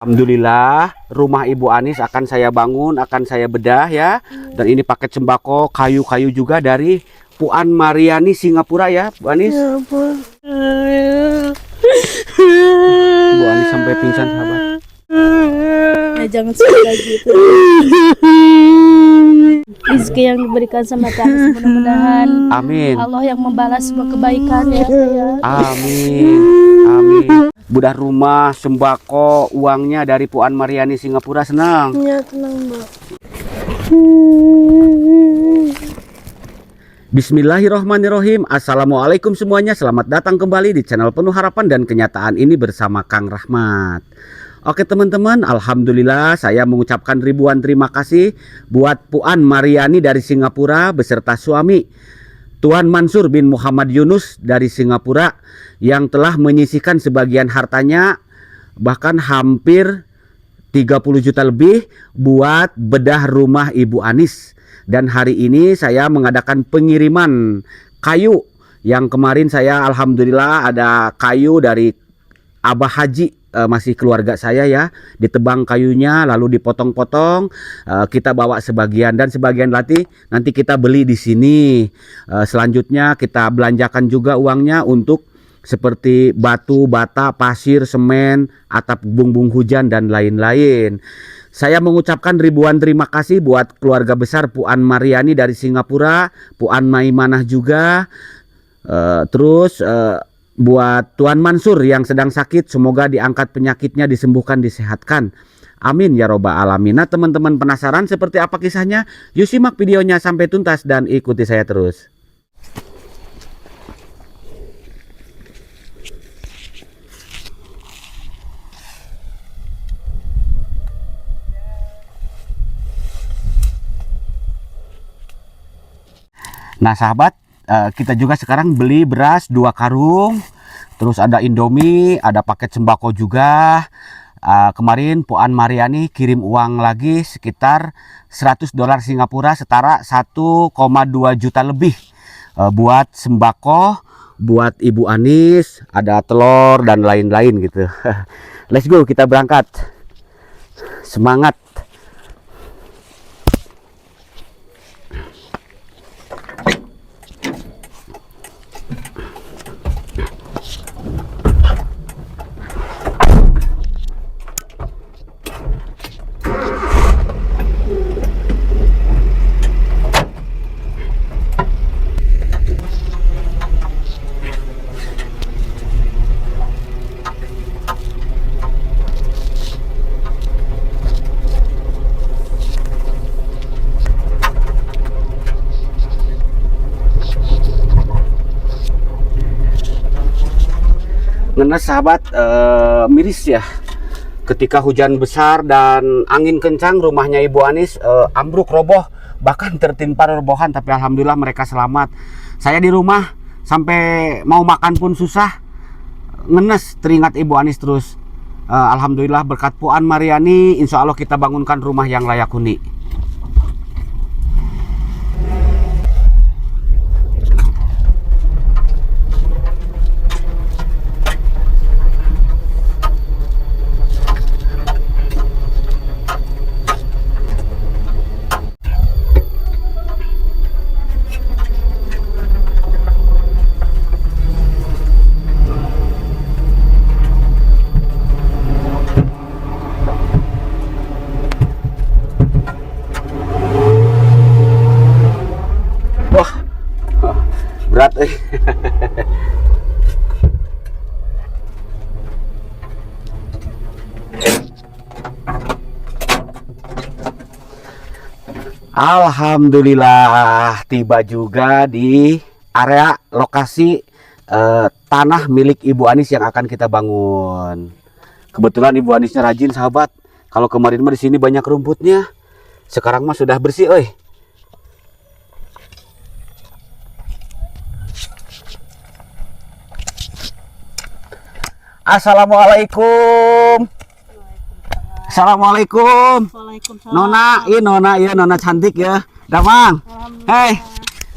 Alhamdulillah, rumah Ibu Anis akan saya bangun, akan saya bedah ya. Dan ini paket sembako, kayu-kayu juga dari Puan Mariani Singapura ya, Bu Anis. Ya ampun. Bu Anis sampai pingsan, sahabat. Ya jangan suka gitu. Rezeki yang diberikan sama kami mudah-mudahan Amin. Allah yang membalas semua kebaikan ya. Amin. Amin. Bedah rumah, sembako, uangnya dari Puan Mariani Singapura, senang. Ya tenang, Mbak. Bismillahirrohmanirrohim. Assalamualaikum semuanya. Selamat datang kembali di channel Penuh Harapan dan Kenyataan ini bersama Kang Rahmat. Oke teman-teman, alhamdulillah saya mengucapkan ribuan terima kasih buat Puan Mariani dari Singapura beserta suami Tuan Mansur bin Muhammad Yunus dari Singapura yang telah menyisihkan sebagian hartanya, bahkan hampir 30 juta lebih buat bedah rumah Ibu Anis. Dan hari ini saya mengadakan pengiriman kayu yang kemarin saya alhamdulillah ada kayu dari Abah Haji, masih keluarga saya ya, ditebang kayunya lalu dipotong-potong, kita bawa sebagian dan sebagian nanti kita beli di sini. Selanjutnya kita belanjakan juga uangnya untuk seperti batu, bata, pasir, semen, atap bumbung hujan dan lain-lain. Saya mengucapkan ribuan terima kasih buat keluarga besar Puan Mariani dari Singapura, Puan Maimanah juga, terus buat Tuan Mansur yang sedang sakit, semoga diangkat penyakitnya, disembuhkan, disehatkan. Amin ya robbal alamin. Nah teman-teman penasaran seperti apa kisahnya? Yuk simak videonya sampai tuntas dan ikuti saya terus. Nah sahabat, kita juga sekarang beli beras 2 karung, terus ada Indomie, ada paket sembako juga. Kemarin Puan Mariani kirim uang lagi sekitar $100 Singapura, setara 1,2 juta lebih buat sembako, buat Ibu Anis, ada telur dan lain-lain gitu. Let's go, kita berangkat. Semangat. Ngenes sahabat, miris ya ketika hujan besar dan angin kencang, rumahnya Ibu Anis ambruk, roboh, bahkan tertimpa rerumpuhan, tapi alhamdulillah mereka selamat. Saya di rumah sampai mau makan pun susah, ngenes teringat Ibu Anis terus. Alhamdulillah berkat Puan Mariani, insya Allah kita bangunkan rumah yang layak huni. Berat Alhamdulillah tiba juga di area lokasi tanah milik Ibu Anis yang akan kita bangun. Kebetulan Ibu Anisnya rajin sahabat. Kalau kemarin mah di sini banyak rumputnya, sekarang mah sudah bersih, oi. Assalamualaikum. Assalamualaikum. Waalaikumsalam. Nona, iya Nona cantik ya. Damang. Hei.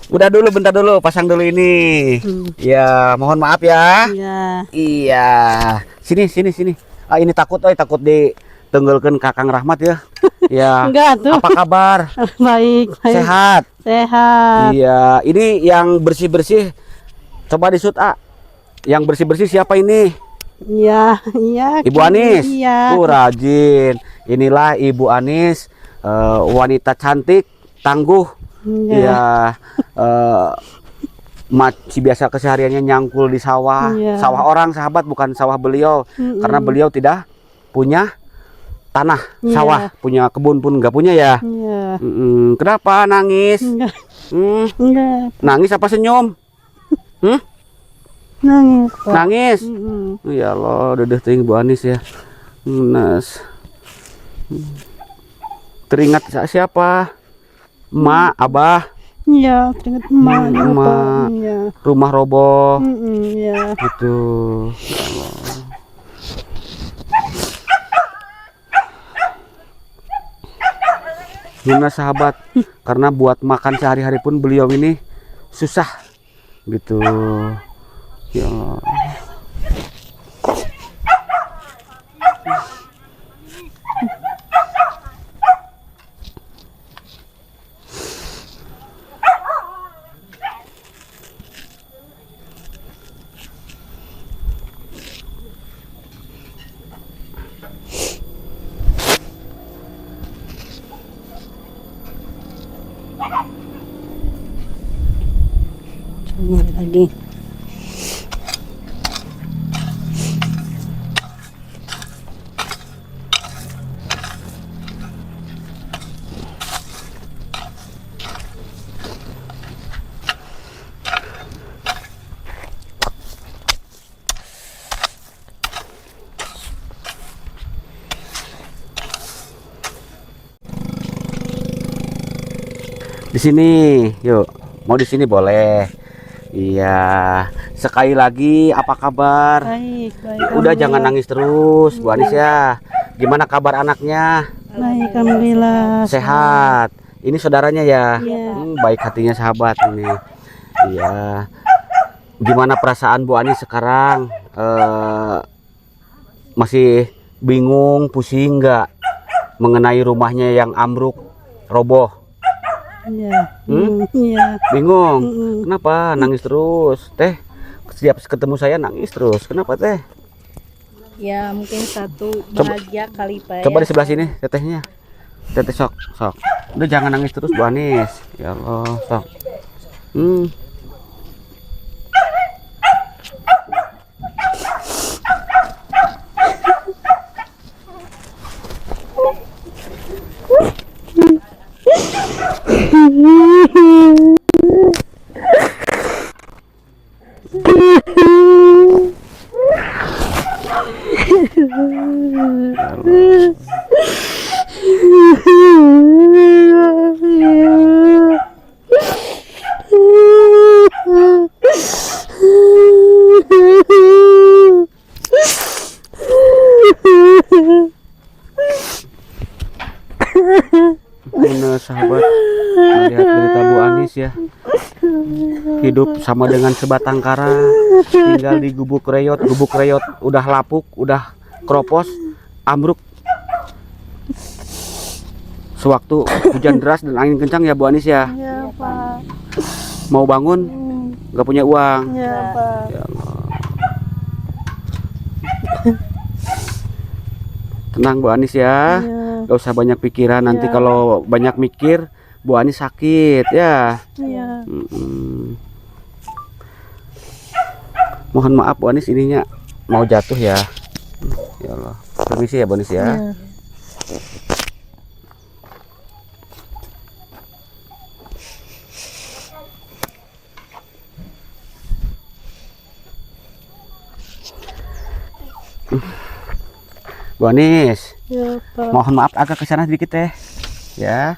Udah dulu, bentar dulu, pasang dulu ini. Ya, mohon maaf ya. Iya. Iya. Sini. Ini takut, takut Tenggelkeun Kakang Rahmat ya. Ya. Enggak tuh. Apa kabar? Baik, baik. Sehat. Sehat. Iya, ini yang bersih-bersih coba disut A. Yang bersih-bersih siapa ini? Iya, iya. Ibu Anis. Iya. Rajin. Inilah Ibu Anis, wanita cantik, tangguh. Iya. Iya. Masih biasa kesehariannya nyangkul di sawah. Iya. Sawah orang, sahabat, bukan sawah beliau. Karena beliau tidak punya tanah, Iya. sawah, punya kebun pun nggak punya ya. Iya. Kenapa nangis? Enggak. Hmm, Enggak. nangis apa senyum? Nangis. Pak. Nangis. Ya Allah, dedeh teuing Bu Anis ya. Nas. Teringat siapa? Emak, Abah, Iya, teringat emak. emak. Iya. Rumah roboh. Iya. Gitu. Ya Allah. Gimana sahabat? Karena buat makan sehari-hari pun beliau ini susah. Gitu. Ya Allah. Coba lagi. Di sini, yuk. Mau di sini boleh. Iya. Sekali lagi, apa kabar? Baik, baik. Udah jangan nangis terus, Bu Anis ya. Gimana kabar anaknya? Baik, alhamdulillah. Sehat. Ini saudaranya ya. Iya. Baik hatinya sahabat ini. Iya. Gimana perasaan Bu Anis sekarang? Masih bingung, pusing nggak mengenai rumahnya yang ambruk, roboh? Iya. Iya. Bingung. Kenapa nangis terus? Teh, setiap ketemu saya nangis terus. Kenapa teh? Ya, mungkin satu Coba- bahagia kali Pak. Coba ya. di sebelah sini tetehnya. Teteh sok. Udah jangan nangis terus Bu Anis. Ya Allah, sok. Bener sahabat, melihat berita Bu Anis ya. Hidup sama dengan sebatang kara, tinggal di gubuk reyot udah lapuk, udah kropos, ambruk. Sewaktu hujan deras dan angin kencang ya Bu Anis ya. Iya, Pak. Mau bangun nggak punya uang. Iya, Pak. Ya Allah. Tenang Bu Anis ya. Iya. Gak usah banyak pikiran, nanti Iya. kalau banyak mikir Bu Anis sakit ya. Iya. Mohon maaf Bu Anis, ininya mau jatuh ya. Ya Allah. Permisi ya Bu Anis ya. Iya. Bu Anis, Iya, Pak. mohon maaf agak ke sana sedikit teh. Ya.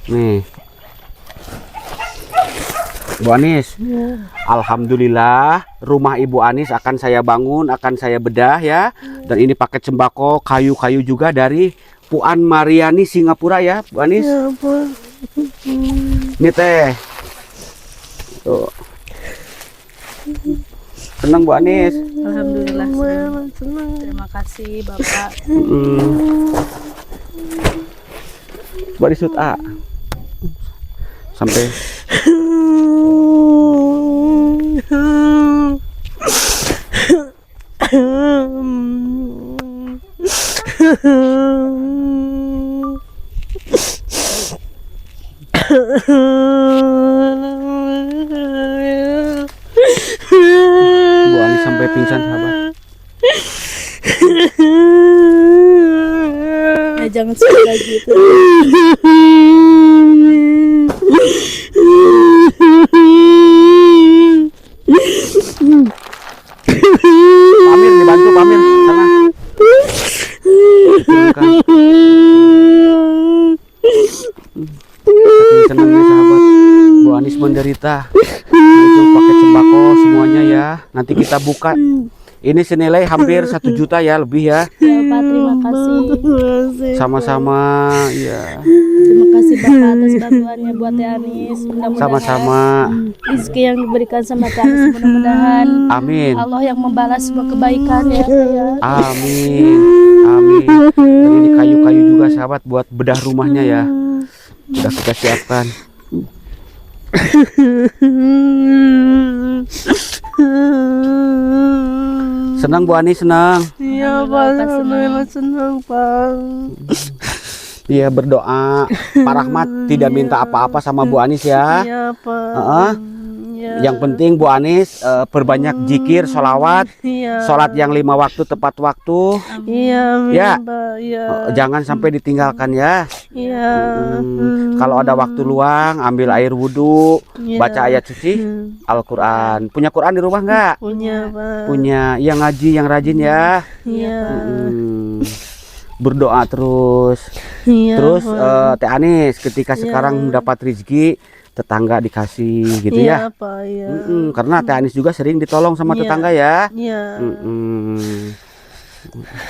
Nih. Bu Anis, Iya. alhamdulillah rumah Ibu Anis akan saya bangun, akan saya bedah ya. Dan ini paket sembako, kayu-kayu juga dari Puan Mariani Singapura ya, Bu Anis. Ya ampun. Ini teh. Tuh. Senang Bu Anis. Alhamdulillah senang. Terima kasih Bapak. Mm. Barisut A. Sampai Bu Ani sampai pingsan sahabat. Ya jangan sedih lagi itu. Pamir dibantu Pamir sana. Turunkan. Saking senangnya sahabat, Bu Anis menderita. Nah, itu paket sembako semuanya ya. Nanti kita buka. Ini senilai hampir 1 juta ya, lebih ya. Ya Pak, terima kasih. Sama-sama ya. Terima kasih Bapak atas bantuannya buat Teh Anis. Mudah-mudahan Sama-sama. rezeki yang diberikan sama Teh Anis mudah-mudahan Amin. Allah yang membalas semua kebaikan ya. Amin. Amin. Dan ini kayu-kayu juga sahabat buat bedah rumahnya ya. Sudah kita siapkan. Senang Bu Ani, senang. Iya Pak, senang Pak. Iya, berdoa Pak Rahmat tidak minta apa-apa sama Bu Anis ya. Iya Pak. Heeh. Iya. Yang penting Bu Anis perbanyak zikir, sholawat, Iya. sholat yang 5 waktu tepat waktu. Iya, amin, Ya. Pak. Iya. Jangan sampai ditinggalkan ya. Iya. Kalau ada waktu luang, ambil air wudhu, Iya. baca ayat suci Al-Quran. Punya Quran di rumah nggak? Punya Pak. Punya. Yang ngaji, yang rajin ya. Iya. Berdoa terus. Iya. Terus Pak. Teh Anis ketika Iya. sekarang mendapat rezeki, tetangga dikasih gitu Iya, ya. Pak. Iya. Karena Teh Anis juga sering ditolong sama Iya. tetangga ya. Iya.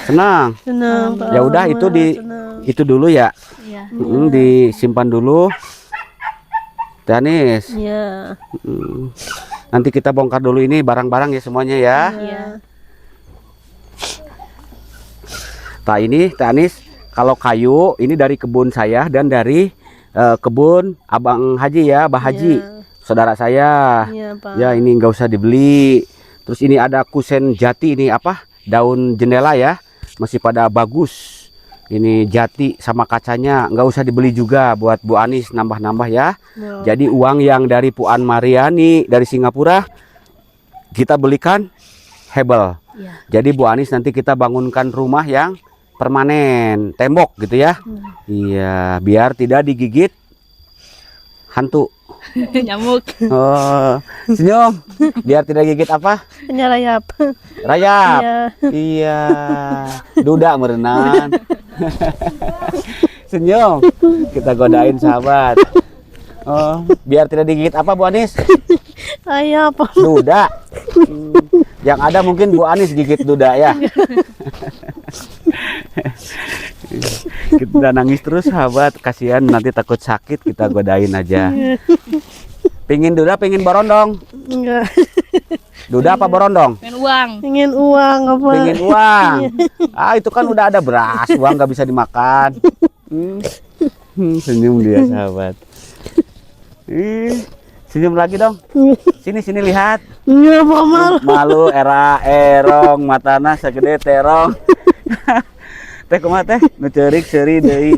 Senang. Senang Pak. Ya udah, itu Senang. itu dulu ya. Iya. Disimpan dulu. Teh Anis. Iya. Nanti kita bongkar dulu ini barang-barang ya semuanya ya. Iya. Nah ini Teh Anis, kalau kayu ini dari kebun saya dan dari kebun Abang Haji ya, Bah Haji, saudara saya. Iya Pak. Ya ini nggak usah dibeli. Terus ini ada kusen jati, ini apa? Daun jendela ya, masih pada bagus. Ini jati sama kacanya, nggak usah dibeli juga buat Bu Anis nambah-nambah ya. Ya. Jadi uang yang dari Puan Mariani dari Singapura kita belikan hebel. Iya. Jadi Bu Anis nanti kita bangunkan rumah yang permanen, tembok gitu ya. Iya, biar tidak digigit hantu. Nyamuk. Oh, senyum. Biar tidak gigit apa? Penyerayap. Rayap. Iya. Iya. Duda merenan. Senyum. Kita godain sahabat. Oh, biar tidak digigit apa Bu Anis? Ayap. Duda. Yang ada mungkin Bu Anis gigit duda ya. Kita nangis terus sahabat, kasihan nanti takut sakit, kita godain aja. Pingin duda, pingin borondong. Enggak. Duda apa borondong? Pengen uang. Ingin uang apa? Pingin uang. Ah itu kan udah ada beras, uang nggak bisa dimakan. Senyum dia sahabat. Senyum lagi dong. Sini lihat. Iya Pak, malu. Malu era erong matana segede terong. Teh kumaha teh nu ceurik seuri deui.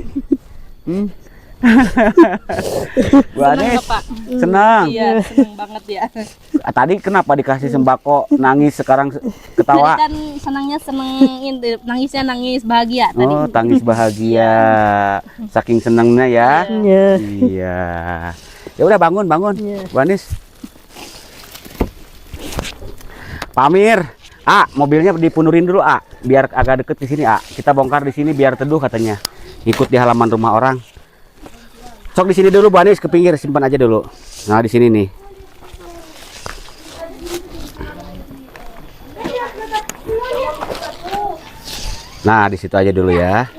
Bu Anis Bapak. senang. Iya, seneng banget ya. Tadi kenapa dikasih sembako nangis, sekarang ketawa? Tadi kan senangnya nangisnya nangis bahagia tadi. Oh, tangis bahagia. Saking senangnya ya. Iya. Iya. Ya udah bangun. Iya. Bu Anis. Pamir. Mobilnya dipunurin dulu, biar agak deket di sini, Kita bongkar di sini biar teduh katanya. Ikut di halaman rumah orang. Sok di sini dulu Bu Anis, ke pinggir simpan aja dulu. Nah, di sini nih. Nah, di situ aja dulu ya.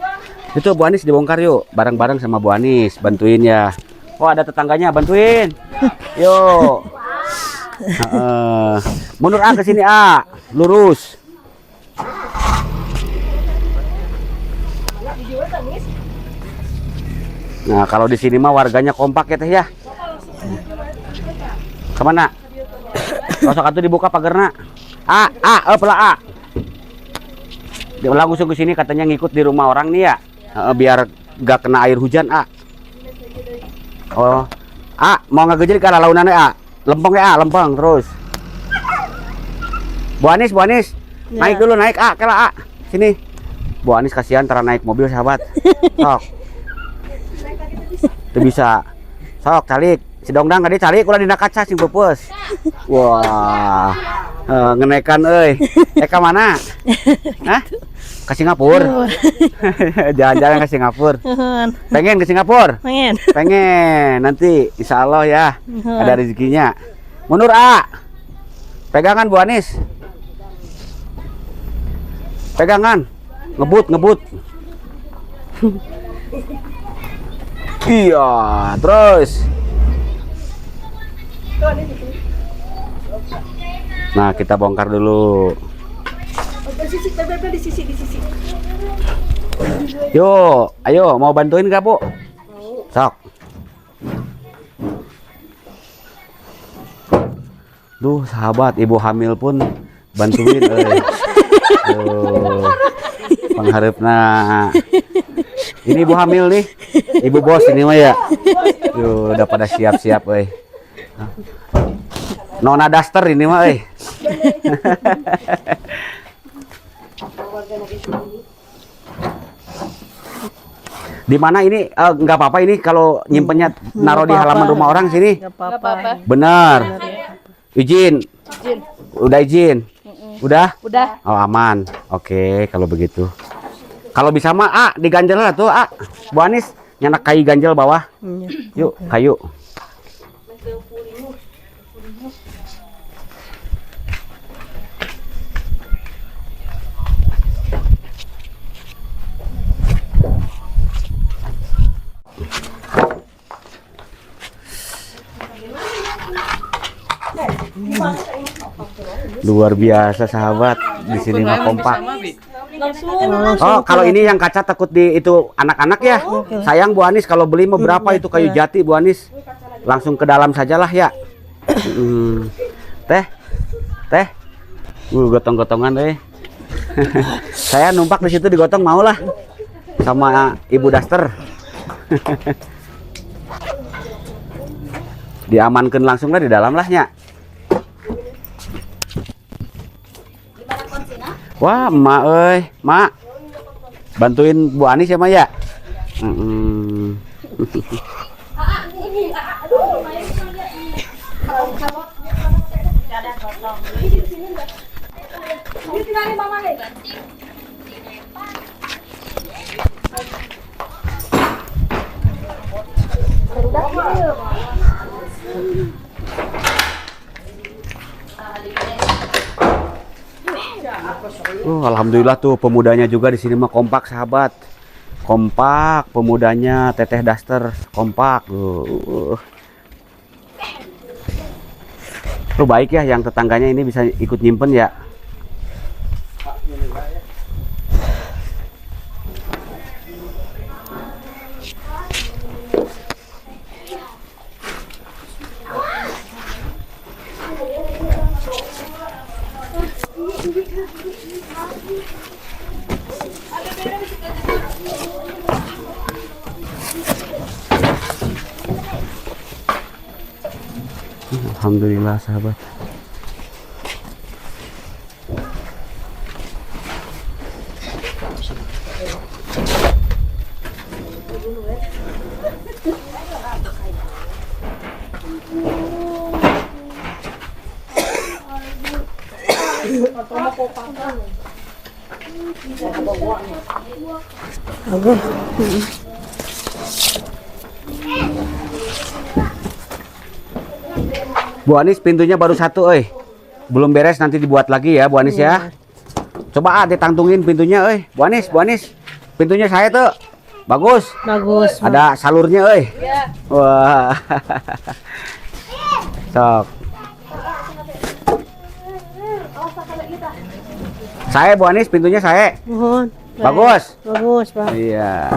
Itu Bu Anis dibongkar yuk, bareng-bareng sama Bu Anis, bantuin ya. Oh, ada tetangganya, bantuin. Yuk. Mundur ke sini lurus. Nah, kalau di sini mah warganya kompak ya teh ya. Kemana? Kosok atuh dibuka pagerna. Pelah A. Dia langsung ke sini katanya ngikut di rumah orang nih ya. Biar gak kena air hujan Oh, mau ngagejel ke launannya lempeng ya lempeng terus. Bu Anis, naik dulu naik kela sini. Bu Anis kasihan tara naik mobil sahabat. Sok. Itu bisa. Sok calik. Si Dongdang tadi calik ulah dina kaca sing peupeus. Wah. Ngenekan euy. Ka mana? Hah? Ke Singapura. Jalan-jalan ke Singapura. Pengen ke Singapura? Pengen. Nanti insya Allah ya. Ada rezekinya. Mundur pegangan Bu Anis. Pegangan. Ngebut. Iya, terus. Nah, kita bongkar dulu. Di sisi. Yuk, ayo mau bantuin gak, Bu? Sok. Duh, sahabat, ibu hamil pun bantuin pengharapna. Ini ibu hamil nih. Ibu bos ini mah ya. Yuh, udah pada siap-siap Nona Daster ini mah Di mana ini nggak apa-apa ini kalau nyimpennya naruh di halaman rumah orang sini. Nggak apa-apa. Bener. Izin. Udah izin. Udah? Oh, aman. Oke, kalau begitu. Kalau bisa mah diganjel lah tuh Bu Anis nyanak kayu ganjel bawah. Yuk, kayu. Luar biasa sahabat, di sini mah kompak. Oh, kalau ini yang kaca takut di itu anak-anak ya. Sayang Bu Anis kalau beli mau berapa itu kayu jati Bu Anis. Langsung ke dalam sajalah ya. Teh. Gotong-gotongan Saya numpak di situ digotong mau lah. Sama Ibu Daster. Diamankan langsung lah di dalam lahnya. Wah, Mak. Bantuin Bu Anis ya, Mak ya? Alhamdulillah tuh pemudanya juga di sini mah kompak sahabat. Kompak pemudanya Teteh Daster kompak. Tuh baik ya yang tetangganya ini bisa ikut nyimpen ya. Alhamdulillah sahabat. Bu Anis pintunya baru satu, belum beres nanti dibuat lagi ya Bu Anis ya. Coba ditantungin pintunya, Bu Anis, pintunya saya tuh bagus. Ada salurnya, Wah. Sok. Saya Bu Anis pintunya saya. Mohon. Bagus. Bagus, Pak. Iya.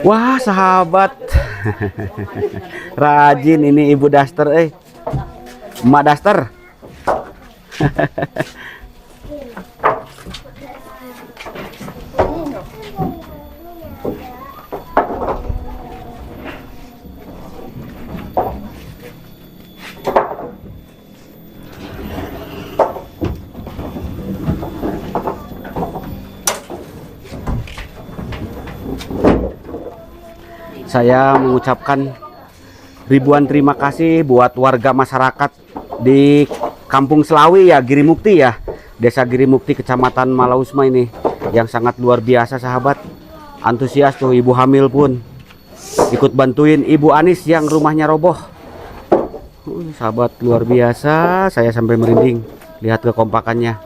Wah, sahabat. Rajin ini Ibu Daster, Emak Daster. Saya mengucapkan ribuan terima kasih buat warga masyarakat di Kampung Selawi ya, Girimukti ya, Desa Girimukti, Kecamatan Malausma ini, yang sangat luar biasa sahabat. Antusias tuh, ibu hamil pun ikut bantuin Ibu Anis yang rumahnya roboh. Sahabat, luar biasa, saya sampai merinding lihat kekompakannya.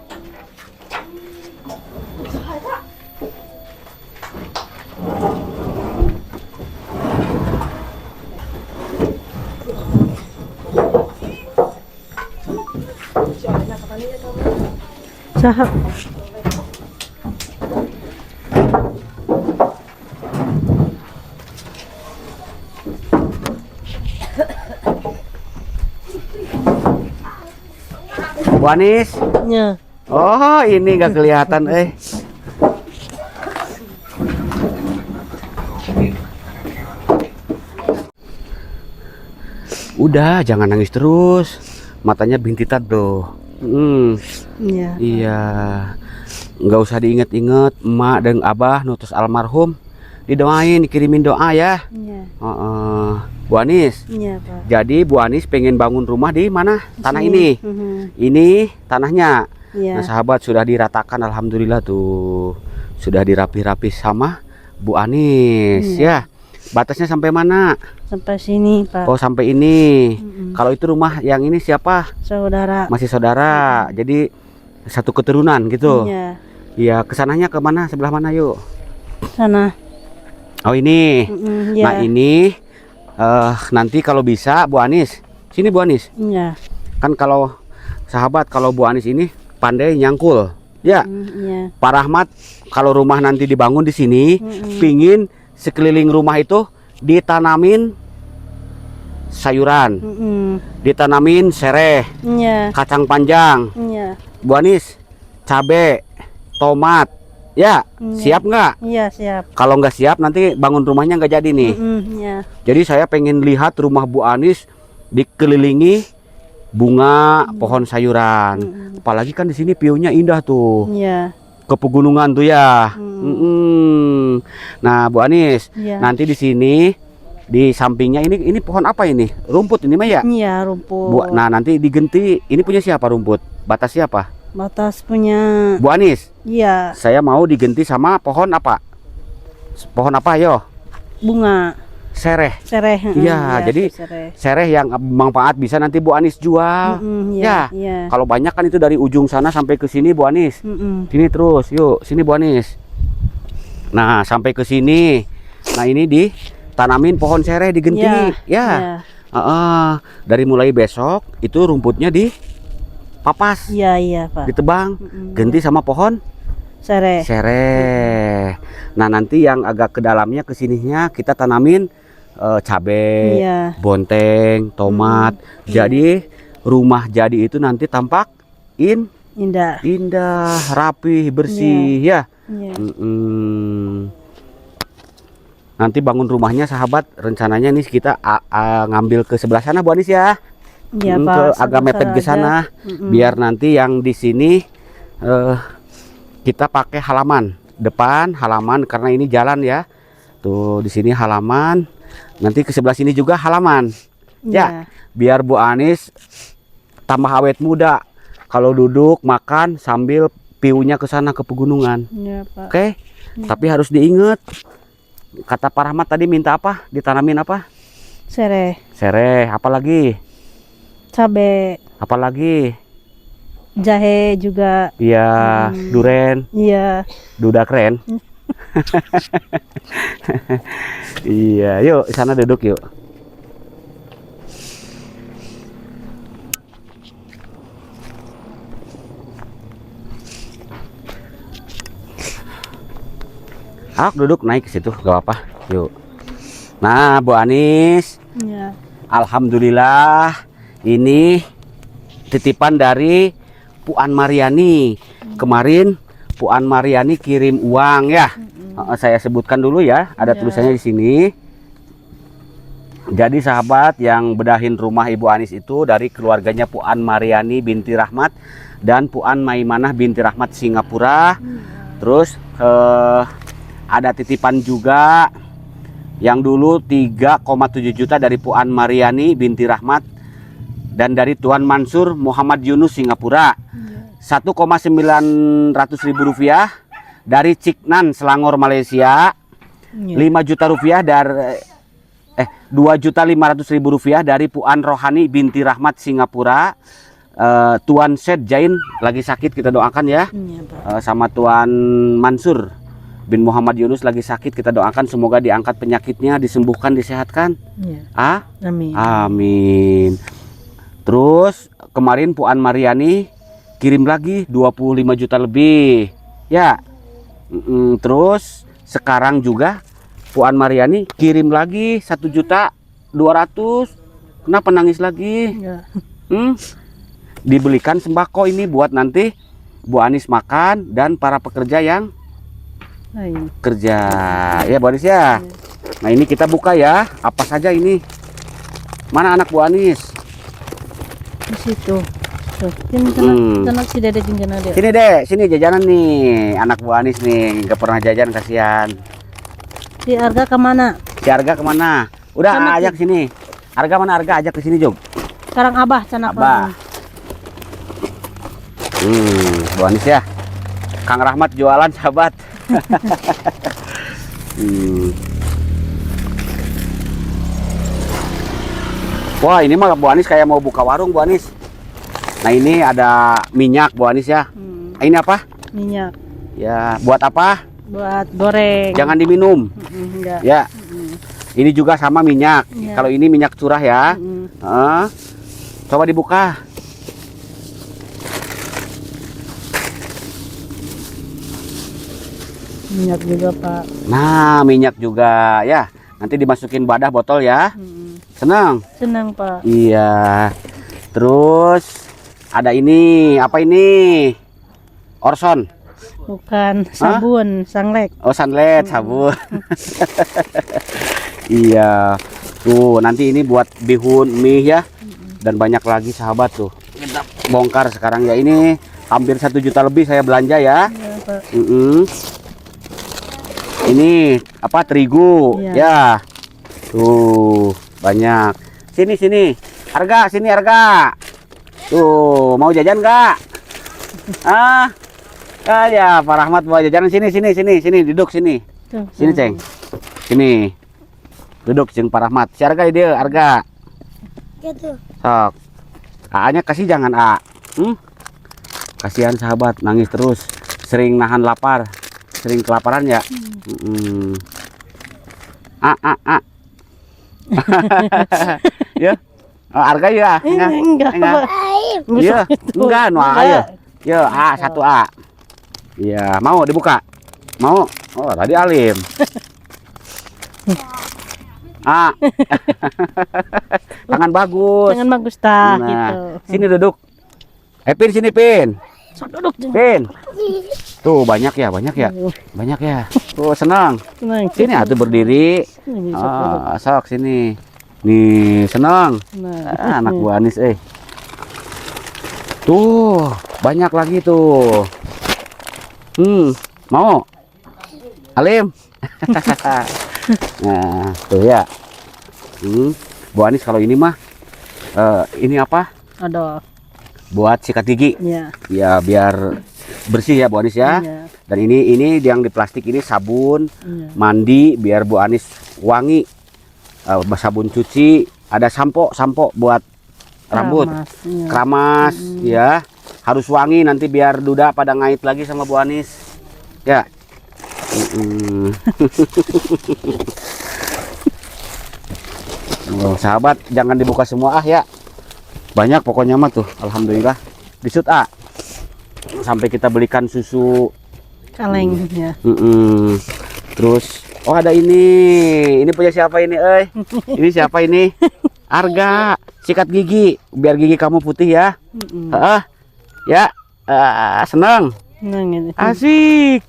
Sahab. Bu Anis. Ya. Oh, ini nggak kelihatan, Udah, jangan nangis terus. Matanya bintitan tuh. Ya. Iya. Nggak usah diinget-inget emak dan abah nutus almarhum. Didoain, dikirimin doa ya. Ya. Bu Anis. Ya, Pak. Jadi Bu Anis pengen bangun rumah di mana? Tanah Sini. ini. Ini tanahnya. Ya. Nah, sahabat, sudah diratakan, alhamdulillah tuh. Sudah dirapi-rapi sama Bu Anis ya. Batasnya sampai mana? Sampai sini, Pak. Oh, sampai ini. Kalau itu rumah yang ini siapa? Saudara. Masih saudara. Jadi satu keturunan gitu. Ya. Iya, kesananya ke mana? Sebelah mana yuk? Sana. Oh, ini. Ya. Nah, ini nanti kalau bisa Bu Anis. Sini Bu Anis. Ya. Kan kalau sahabat, kalau Bu Anis ini pandai nyangkul. Ya. Ya. Pak Rahmat kalau rumah nanti dibangun di sini, pingin sekeliling rumah itu ditanamin sayuran, ditanamin sereh, Ya. kacang panjang, Ya. Bu Anis, cabe, tomat, ya. Siap nggak? Iya, siap. Kalau nggak siap nanti bangun rumahnya nggak jadi nih. Ya. Jadi saya pengen lihat rumah Bu Anis dikelilingi bunga, pohon sayuran. Apalagi kan di sini view-nya indah tuh. Ya. Ke pegunungan tuh ya. Nah, Bu Anis, Ya. nanti di sini di sampingnya ini pohon apa ini? Rumput ini mah ya? Iya, rumput. Nah, nanti digenti. Ini punya siapa rumput? Batas siapa? Batas punya. Bu Anis. Iya. Saya mau digenti sama pohon apa? Pohon apa yo? Bunga. Sereh. Sereh. Iya, jadi sereh. sereh yang bermanfaat bisa nanti Bu Anis jual. Ya. Iya. Kalau banyak kan itu dari ujung sana sampai ke sini Bu Anis. Sini terus, yuk, sini Bu Anis. Nah, sampai ke sini. Nah, ini ditanamin pohon sereh, digenti. Ya. Dari mulai besok itu rumputnya dipapas, Iya, Pak. ditebang, ganti sama pohon Sereh. sereh. Nah, nanti yang agak ke dalamnya ke sininya kita tanamin cabai, Iya. bonteng, tomat. Jadi rumah jadi itu nanti tampak Indah. indah, rapi, bersih ya. Iya. Nanti bangun rumahnya sahabat, rencananya nih kita ngambil ke sebelah sana Bu Anis ya. Iya, Pak. Ke agak mepet ke sana, biar nanti yang di sini kita pakai halaman depan, halaman karena ini jalan ya. Tuh di sini halaman, nanti ke sebelah sini juga halaman. Ya, biar Bu Anis tambah awet muda. Kalau duduk makan sambil view-nya ke sana ke pegunungan. Iya, Pak. Oke. Tapi harus diingat. Kata Pak Rahmat tadi minta apa? Ditanamin apa? Sereh. Sereh, apalagi? Cabe. Apalagi? Jahe juga. Iya, duren, Iya. duda keren. Iya, yuk sana duduk yuk. Duduk naik ke situ, gak apa-apa. Yuk. Nah, Bu Anis, Ya. alhamdulillah ini titipan dari Puan Mariani. Kemarin Puan Mariani kirim uang ya. Saya sebutkan dulu ya, ada tulisannya di sini. Jadi sahabat yang bedahin rumah Ibu Anis itu dari keluarganya Puan Mariani binti Rahmat dan Puan Maimanah binti Rahmat Singapura. Terus ada titipan juga yang dulu 3,7 juta dari Puan Mariani binti Rahmat dan dari Tuan Mansur Muhammad Yunus Singapura. 1,900.000 rupiah dari Ciknan Selangor Malaysia. 5 juta rupiah dari 2.500.000 rupiah dari Puan Rohani binti Rahmat Singapura. Tuan Syed Jain lagi sakit, kita doakan ya. Sama Tuan Mansur bin Muhammad Yunus lagi sakit, kita doakan semoga diangkat penyakitnya, disembuhkan, disehatkan. Amin. Amin. Terus kemarin Puan Mariani kirim lagi 25 juta lebih ya. Terus sekarang juga Puan Mariani kirim lagi 1.200.000. Kenapa nangis lagi? Dibelikan sembako ini buat nanti Bu Anis makan dan para pekerja yang kerja ya Bu Anis ya. Nah ini kita buka ya, apa saja ini. Mana anak Bu Anis? Di situ. Tuh, ini anak si Dede tinggal ada. Sini Dek, sini jajanan nih. Anak Bu Anis nih, nggak pernah jajan, kasihan. Si Arga kemana? Si Arga kemana? Udah ajak sini. Arga mana Arga? Ajak ke sini Jog. Sekarang Abah canak. Abah. Bu Anis ya. Kang Rahmat jualan sahabat. Wah ini mah Bu Anis kayak mau buka warung Bu Anis. Nah ini ada minyak Bu Anis ya. Ini apa? Minyak. Ya buat apa? Buat goreng. Jangan diminum. Enggak. Ya. Ini juga sama minyak. Ya. Kalau ini minyak curah ya. Coba dibuka. Minyak juga Pak. Nah minyak juga ya. Nanti dimasukin wadah botol ya. Senang? Senang Pak. Iya. Terus ada ini, apa ini? Orson. Bukan sabun, sanglek. Oh sunlight, sabun. Iya. Tuh nanti ini buat bihun mie ya. Dan banyak lagi sahabat tuh. Kita bongkar sekarang ya. Ini hampir 1 juta lebih saya belanja ya. Ya, Pak. Ini apa, terigu ya. Tuh banyak. Sini Arga, sini Arga. Tuh mau jajan nggak? Ya Pak Rahmat bawa jajanan. Sini duduk sini. Tuh. Sini Ceng. Sini duduk Ceng Pak Rahmat. Si Arga ide Arga. Gitu. Sok. A-nya kasih jangan A. Kasihan sahabat nangis terus. Sering nahan lapar. Sering kelaparan ya. Ya. Arga ya. Enggak. Iya. Enggak no ayo. Yo A, 1 A. Iya, mau dibuka? Mau? Oh, tadi Alim. A. Tangan bagus. Tangan bagus tak Nah, gitu. sini duduk. Pin sini Pin. Sok duduk. Pin. Tuh banyak ya. Banyak ya. Tuh senang. Senang. Sini atuh berdiri. Sok sini. Nih, senang. Nah. Anak Bu Anis Tuh, banyak lagi tuh. Mau? Alim. Nah, tuh ya. Bu Anis kalau ini mah ini apa? Ada. Buat sikat gigi. Ya. Ya biar bersih ya Bu Anis ya. Iya. Dan ini yang di plastik ini sabun mandi biar Bu Anis wangi. Sabun cuci, ada sampo buat rambut. Keramas ya. Harus wangi nanti biar duda pada ngait lagi sama Bu Anis. Ya. Oh, sahabat jangan dibuka semua ya. Banyak pokoknya mah tuh. Alhamdulillah. Disut sampai kita belikan susu Kaleng ya. Terus oh ada ini punya siapa ini? Ini siapa ini? Arga, sikat gigi biar gigi kamu putih ya. Ya, senang. Senang ini. Asik.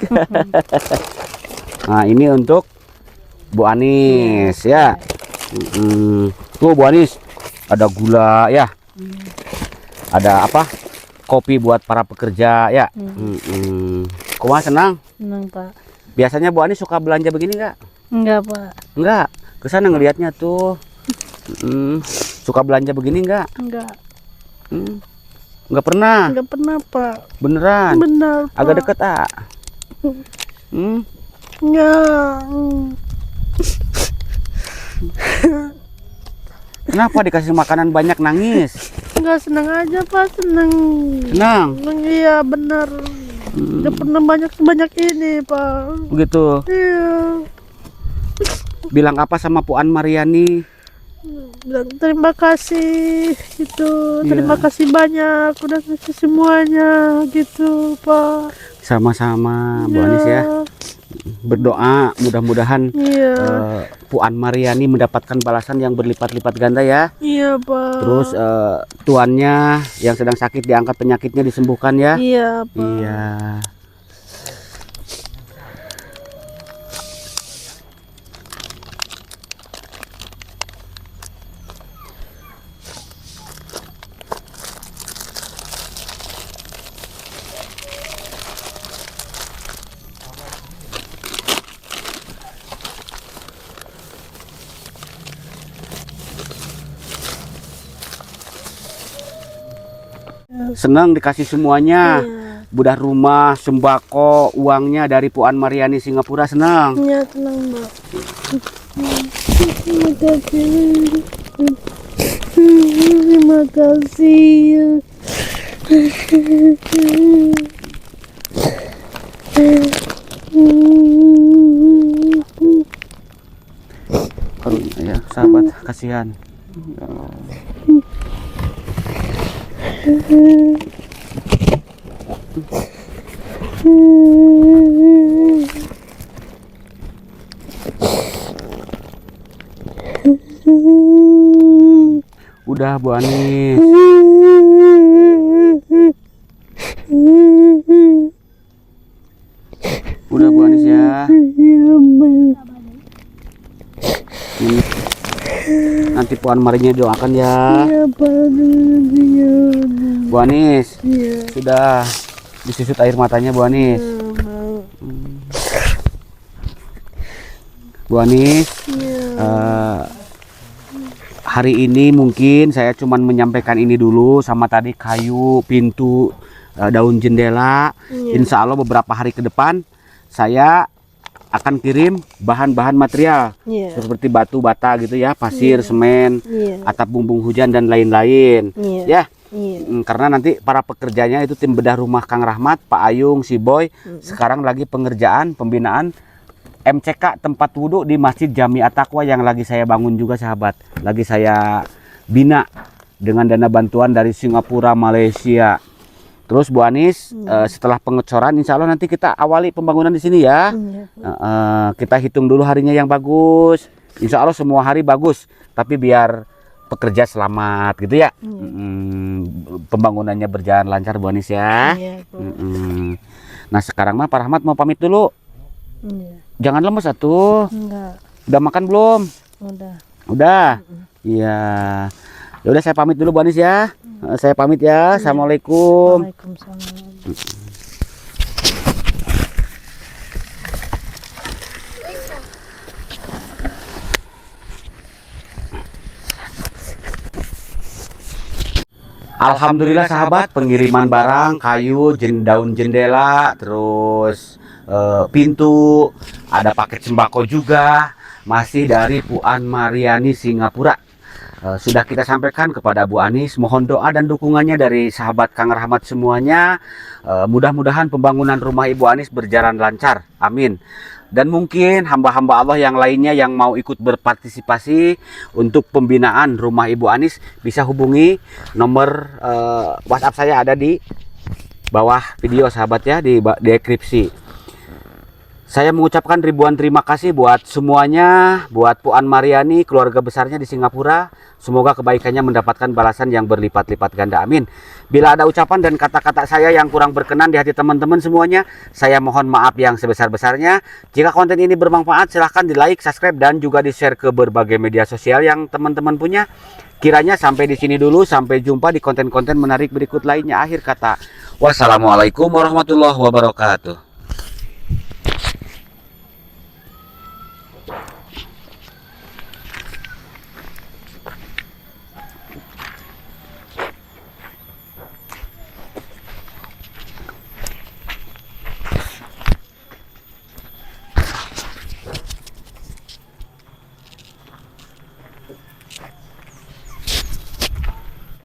Nah ini untuk Bu Anis ya. Tuh Bu Anis ada gula ya. Ada apa? Kopi buat para pekerja ya. Kumaha senang? Senang Pak. Biasanya Bu Anis suka belanja begini nggak? Enggak Pak. Enggak. Kesana ngelihatnya tuh. Suka belanja begini nggak? Enggak. Nggak pernah. Enggak pernah Pak. Beneran. Benar Pak. Agak deket Enggak. Kenapa dikasih makanan banyak nangis? Enggak, senang aja Pak, senang. Senang. Senang, iya benar. Udah pernah banyak ini Pak. Begitu. Iya. Bilang apa sama Puan Mariani? Bilang terima kasih gitu. Iya. Terima kasih banyak udah ngasih semuanya gitu Pak. Sama-sama Bu Anis ya. Berdoa mudah-mudahan Iya. Puan Mariani mendapatkan balasan yang berlipat-lipat ganda ya. Iya Pak. Terus tuannya yang sedang sakit diangkat penyakitnya disembuhkan ya. Iya Pak. Iya. Senang dikasih semuanya. Iya. Budah rumah, sembako, uangnya dari Puan Mariani Singapura. Senang. Iya tenang Mbak. Terima kasih. Terima kasih. Ya, sahabat, kasihan. Udah Bu Anis. Udah Bu Anis ya. Ini. Nanti Puan Mariani doakan ya. Bu Anis. Sudah disusut air matanya Bu Anis. Bu Anis. Hari ini mungkin saya cuman menyampaikan ini dulu sama tadi kayu, pintu, daun jendela. Insya Allah beberapa hari ke depan saya akan kirim bahan-bahan material seperti batu bata gitu ya, pasir, semen, atap bumbung hujan dan lain-lain. Ya. Karena nanti para pekerjanya itu tim bedah rumah Kang Rahmat, Pak Ayung, si Boy sekarang lagi pengerjaan pembinaan MCK tempat wudhu di Masjid Jami At-Taqwa yang lagi saya bangun juga sahabat. Lagi saya bina dengan dana bantuan dari Singapura, Malaysia. Terus Bu Anis setelah pengecoran insya Allah nanti kita awali pembangunan di sini ya. Kita hitung dulu harinya yang bagus. Insya Allah semua hari bagus. Tapi biar pekerja selamat gitu ya. Pembangunannya berjalan lancar Bu Anis ya. Nah sekarang mah Pak Rahmat mau pamit dulu. Jangan lemes atuh. Enggak. Udah makan belum? Udah. Udah. Iya. Ya udah saya pamit dulu Bu Anis ya. Saya pamit ya. Assalamualaikum. Waalaikumsalam. Alhamdulillah sahabat, pengiriman barang kayu, daun jendela, terus pintu, ada paket sembako juga masih dari Puan Mariani Singapura. Sudah kita sampaikan kepada Bu Anis, mohon doa dan dukungannya dari sahabat Kang Rahmat semuanya. Mudah-mudahan pembangunan rumah Ibu Anis berjalan lancar, amin. Dan mungkin hamba-hamba Allah yang lainnya yang mau ikut berpartisipasi untuk pembinaan rumah Ibu Anis bisa hubungi nomor WhatsApp saya ada di bawah video sahabat ya, di deskripsi. Saya mengucapkan ribuan terima kasih buat semuanya, buat Puan Mariani, keluarga besarnya di Singapura. Semoga kebaikannya mendapatkan balasan yang berlipat-lipat ganda. Amin. Bila ada ucapan dan kata-kata saya yang kurang berkenan di hati teman-teman semuanya, saya mohon maaf yang sebesar-besarnya. Jika konten ini bermanfaat, silahkan di like, subscribe, dan juga di share ke berbagai media sosial yang teman-teman punya. Kiranya sampai di sini dulu, sampai jumpa di konten-konten menarik berikut lainnya. Akhir kata, wassalamualaikum warahmatullahi wabarakatuh.